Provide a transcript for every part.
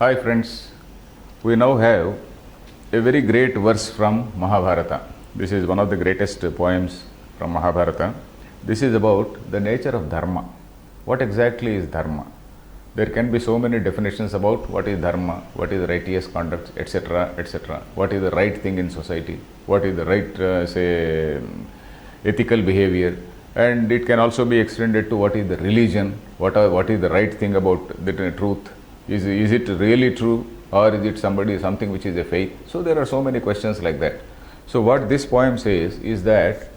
Hi friends, we now have a very great verse from Mahabharata. This is one of the greatest poems from Mahabharata. This is about the nature of dharma. What exactly is dharma? There can be so many definitions about what is dharma, what is righteous conduct, etc., etc. What is the right thing in society, what is the right, ethical behavior, and it can also be extended to what is the religion, what is the right thing about the truth. Is it really true, or is it something which is a faith? So there are so many questions like that. So what this poem says is that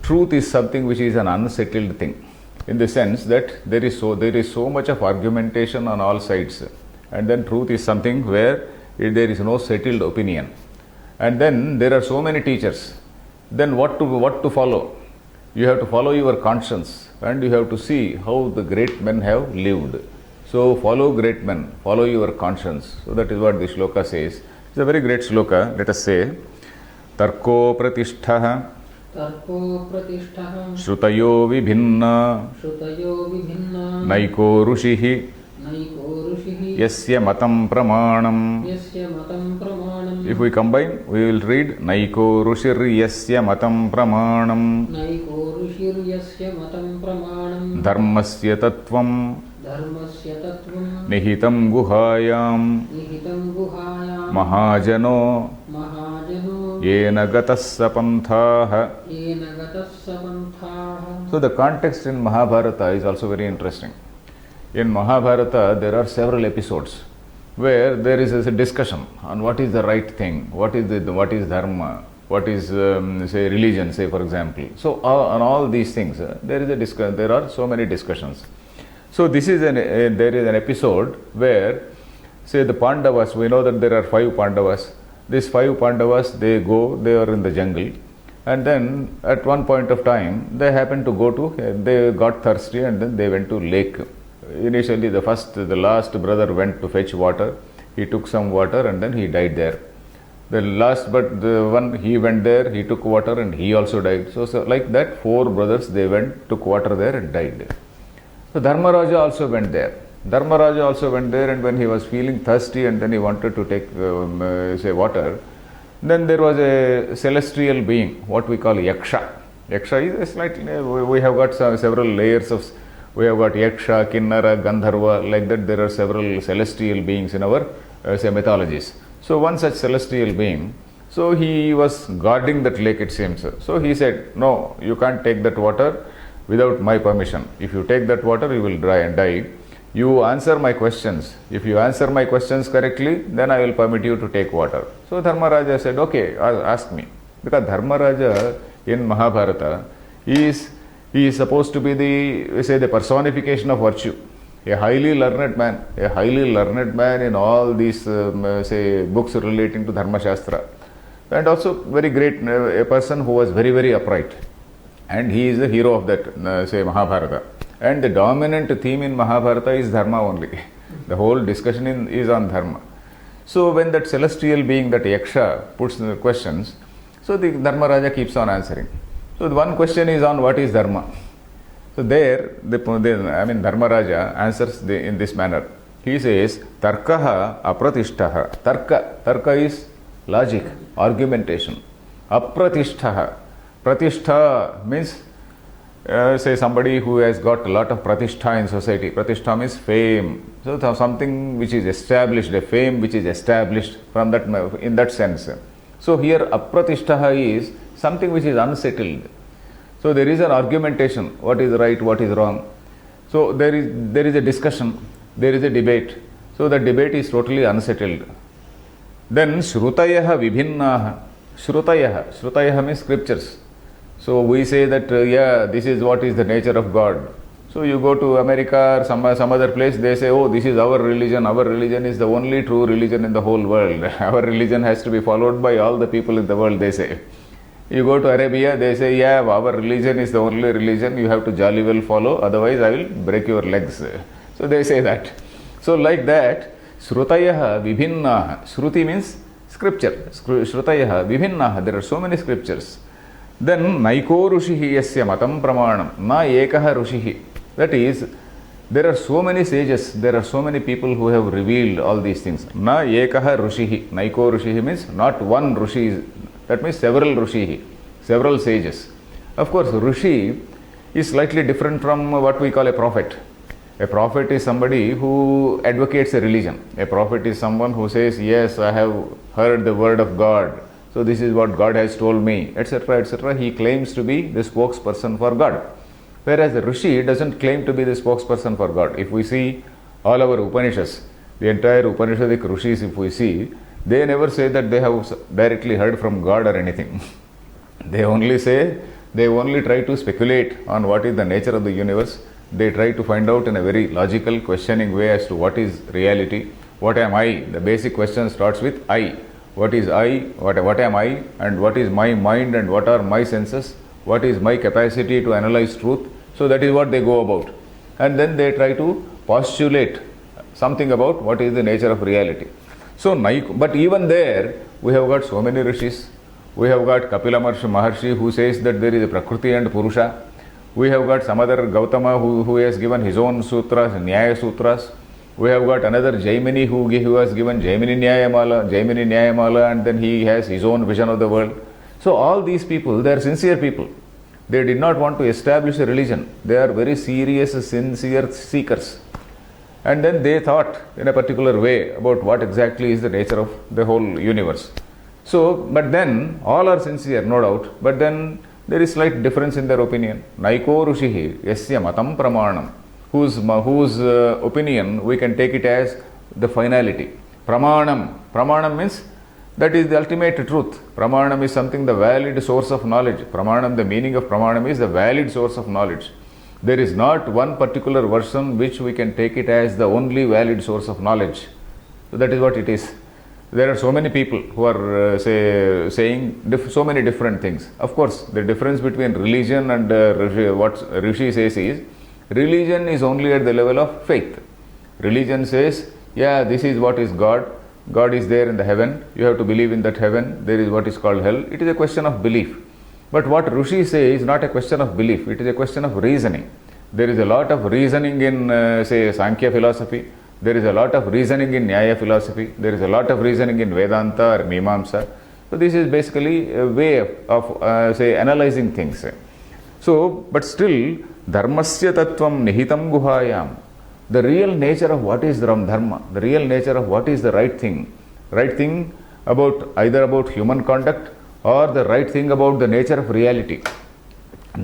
truth is something which is an unsettled thing, in the sense that there is so much of argumentation on all sides, and then truth is something where there is no settled opinion, and then there are so many teachers. Then what to follow? You have to follow your conscience, and you have to see how the great men have lived. So follow great men, follow your conscience. So that is what the shloka says. It's a very great shloka. Let us say, Tarko pratishtha Shrutayo vibhinna Naiko rushihi Yasya matam pramanam. If we combine, we will read Naiko rushir yasya matam pramanam Dharmasya tattvam Nihitam guhayam Mahajano Yena gatassa panthaha. So the context in Mahabharata is also very interesting. In Mahabharata, there are several episodes where there is a discussion on what is the right thing, what is dharma, what is say religion, say for example. So on all these things, there are so many discussions. So there is an episode where, say, the Pandavas, we know that there are 5 Pandavas. These 5 Pandavas, they are in the jungle, and then at one point of time, they got thirsty, and then they went to lake. Initially, the last brother went to fetch water. He took some water, and then he died there. The one, he went there, he took water, and he also died. So like that, 4 brothers, they took water there and died. So Dharmaraja also went there. And when he was feeling thirsty and then he wanted to take, water, then there was a celestial being, what we call Yaksha. Yaksha is we have got several layers of, we have got Yaksha, Kinnara, Gandharva, like that there are several celestial beings in our, mythologies. So one such celestial being, so he was guarding that lake, it seems. So he said, no, you can't take that water without my permission. If you take that water, you will die. You answer my questions. If you answer my questions correctly, then I will permit you to take water. So Dharmaraja said, okay, ask me. Because Dharmaraja in Mahabharata he is supposed to be the personification of virtue. A highly learned man in all these books relating to Dharma Shastra. And also very great, a person who was very, very upright. And he is the hero of that, Mahabharata. And the dominant theme in Mahabharata is dharma only. The whole discussion is on dharma. So when that celestial being, that Yaksha, puts the questions, so the Dharmaraja keeps on answering. So the one question is on what is dharma. So Dharmaraja answers in this manner. He says, Tarkaha apratishtaha. Tarka is logic, argumentation. Apratishtaha. Pratishtha means, say somebody who has got a lot of pratishtha in society. Pratishtha means fame. So something which is established, a fame which is established from that, in that sense. So here apratishtaha is something which is unsettled. So there is an argumentation, what is right, what is wrong. So there is a discussion, there is a debate. So the debate is totally unsettled. Then Shrutayaha vibhinnaha. Shrutayaha means scriptures. So we say that, this is what is the nature of God. So you go to America or some other place, they say, oh, this is our religion. Our religion is the only true religion in the whole world. Our religion has to be followed by all the people in the world, they say. You go to Arabia, they say, our religion is the only religion. You have to jolly well follow, otherwise I will break your legs. So they say that. So like that, Shrutayaha vibhinnaha. Shruti means scripture. Shrutayaha vibhinnaha. There are so many scriptures. Then Naiko Rushihi Yasya Matam Pramanam. Na Ekaha Rushihi. That is, There are so many sages, there are so many people who have revealed all these things. Na ekaha rushihi, naiko rushihi means not one rushi, that means several rushihi, several sages. Of course, rushi is slightly different from what we call a prophet. A prophet is somebody who advocates a religion. A prophet is someone who says, yes, I have heard the word of God, so this is what God has told me, etc., etc. He claims to be the spokesperson for God. Whereas the Rishi doesn't claim to be the spokesperson for God. If we see all our Upanishads, the entire Upanishadic Rishis, if we see, they never say that they have directly heard from God or anything. They only try to speculate on what is the nature of the universe. They try to find out in a very logical, questioning way as to what is reality. What am I? The basic question starts with I. What is I? What am I? And what is my mind and what are my senses? What is my capacity to analyze truth? So that is what they go about. And then they try to postulate something about what is the nature of reality. So, but even there, we have got so many rishis. We have got Kapila Maharshi who says that there is a Prakriti and Purusha. We have got some other Gautama who has given his own sutras, Nyaya Sutras. We have got another Jaimini who has given Jaimini Nyayamala, and then he has his own vision of the world. So all these people, they are sincere people. They did not want to establish a religion. They are very serious, sincere seekers. And then they thought in a particular way about what exactly is the nature of the whole universe. So, but then all are sincere, no doubt. But then there is slight difference in their opinion. Naiko Rushihi, Yasya Matam Pramanam, whose opinion we can take it as the finality. Pramanam means that is the ultimate truth. Pramanam is something, the valid source of knowledge. Pramanam, the meaning of Pramanam is the valid source of knowledge. There is not one particular version which we can take it as the only valid source of knowledge. So that is what it is. There are so many people who are saying so many different things. Of course, the difference between religion and what Rishi says is, religion is only at the level of faith. Religion says, yeah, this is what is God. God is there in the heaven. You have to believe in that heaven. There is what is called hell. It is a question of belief. But what Rishi says is not a question of belief. It is a question of reasoning. There is a lot of reasoning in, Sankhya philosophy. There is a lot of reasoning in Nyaya philosophy. There is a lot of reasoning in Vedanta or Mimamsa. So this is basically a way of, analyzing things. So, but still, dharmasya tattvam nihitam guhayam. The real nature of what is dharma, the real nature of what is the right thing about either about human conduct or the right thing about the nature of reality.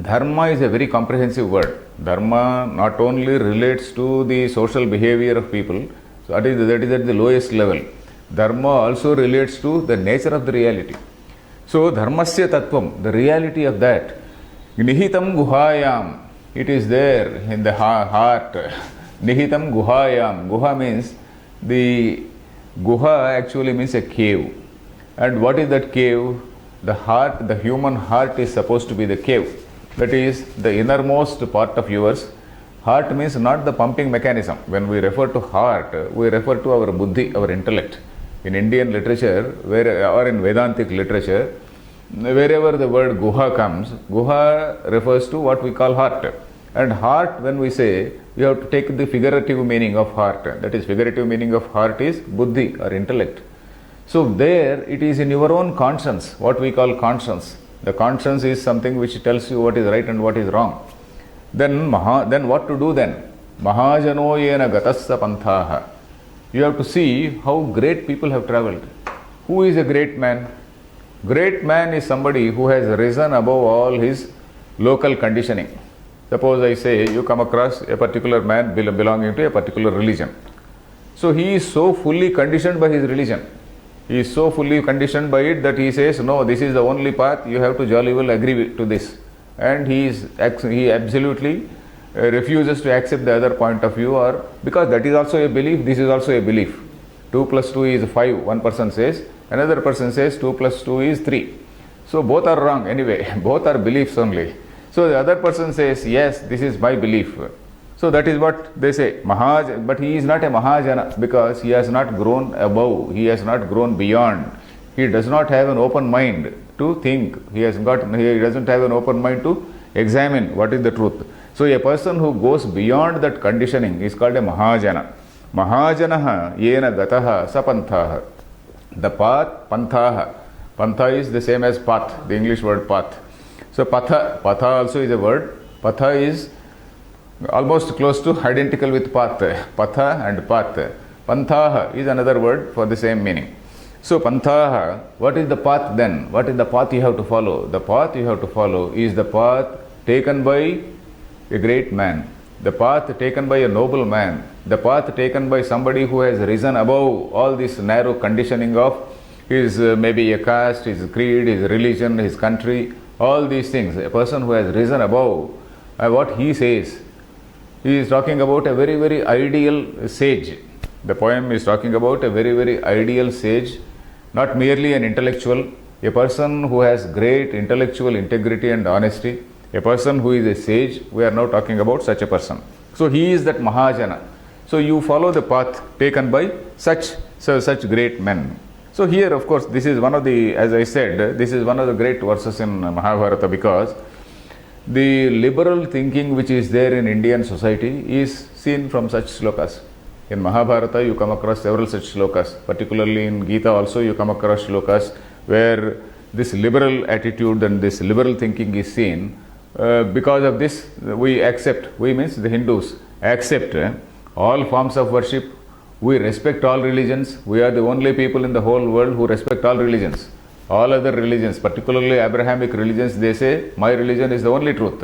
Dharma is a very comprehensive word. Dharma not only relates to the social behavior of people, so that is at the lowest level. Dharma also relates to the nature of the reality. So, dharmasya tattvam, the reality of that, nihitam guhayam, it is there in the heart. Nihitam guhayam. Guha means, the guha actually means a cave. And what is that cave? The heart, the human heart is supposed to be the cave. That is the innermost part of yours. Heart means not the pumping mechanism. When we refer to heart, we refer to our buddhi, our intellect. In Indian literature, or in Vedantic literature, wherever the word guha comes, guha refers to what we call heart. And heart, when we say, you have to take the figurative meaning of heart. That is, figurative meaning of heart is buddhi or intellect. So there it is in your own conscience, what we call conscience. The conscience is something which tells you what is right and what is wrong. Then what to do then? Mahajano yena gatassa panthaha. You have to see how great people have travelled. Who is a great man? Great man is somebody who has risen above all his local conditioning. Suppose I say you come across a particular man belonging to a particular religion. So he is so fully conditioned by his religion. He is so fully conditioned by it that he says, no, this is the only path, you have to jolly well agree to this. And he absolutely refuses to accept the other point of view, or because that is also a belief, this is also a belief. 2 plus 2 is 5, one person says, another person says 2 plus 2 is 3. So both are wrong anyway, both are beliefs only. So the other person says, yes, this is my belief. So that is what they say, but he is not a Mahajana because he has not grown above, he has not grown beyond. He does not have an open mind to think. He doesn't have an open mind to examine what is the truth. So a person who goes beyond that conditioning is called a Mahajana. Mahajanaha yena gataha sapanthaha. The path, panthaha. Pantha is the same as path, the English word path. So patha also is a word. Patha is almost close to identical with path. Patha and path. Panthaha is another word for the same meaning. So panthaha, what is the path then? What is the path you have to follow? The path you have to follow is the path taken by a great man, the path taken by a noble man, the path taken by somebody who has risen above all this narrow conditioning of his maybe a caste, his creed, his religion, his country, all these things. A person who has risen above what he says. He is talking about a very, very ideal sage. The poem is talking about a very, very ideal sage, not merely an intellectual, a person who has great intellectual integrity and honesty, a person who is a sage. We are now talking about such a person. So he is that Mahajana. So you follow the path taken by such great men. So here, of course, this is one of the, as I said, this is one of the great verses in Mahabharata, because the liberal thinking which is there in Indian society is seen from such slokas. In Mahabharata, you come across several such slokas. Particularly in Gita also, you come across slokas where this liberal attitude and this liberal thinking is seen. Because of this, we means the Hindus, accept all forms of worship. We respect all religions. We are the only people in the whole world who respect all religions. All other religions, particularly Abrahamic religions, they say, my religion is the only truth.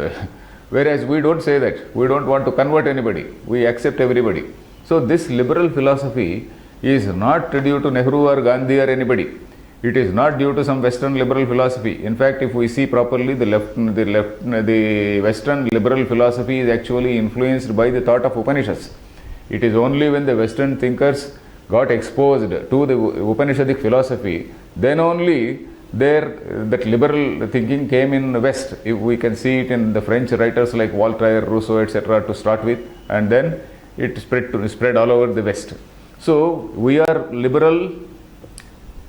Whereas we don't say that. We don't want to convert anybody. We accept everybody. So this liberal philosophy is not due to Nehru or Gandhi or anybody. It is not due to some Western liberal philosophy. In fact, if we see properly, the Western liberal philosophy is actually influenced by the thought of Upanishads. It is only when the Western thinkers got exposed to the Upanishadic philosophy, then only that liberal thinking came in the West. If we can see it in the French writers like Voltaire, Rousseau, etc. to start with, and then it spread all over the West. So we are liberal.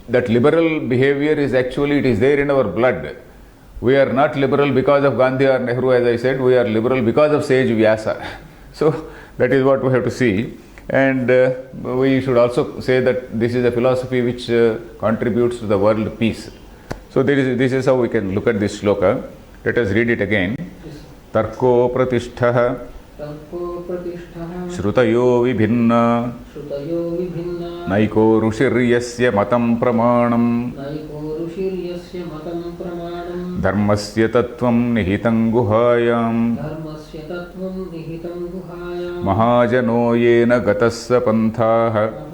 That liberal behavior is actually, it is there in our blood. We are not liberal because of Gandhi or Nehru, as I said. We are liberal because of sage Vyasa. So that is what we have to see. And we should also say that this is a philosophy which contributes to the world peace. So this is how we can look at this shloka. Let us read it again. Tarko pratishtha Shrutayo vibhinna Naiko rushiryasya matam pramanam Dharmasya tattvam nihitam guhayam Mahajano yena gatasya panthaha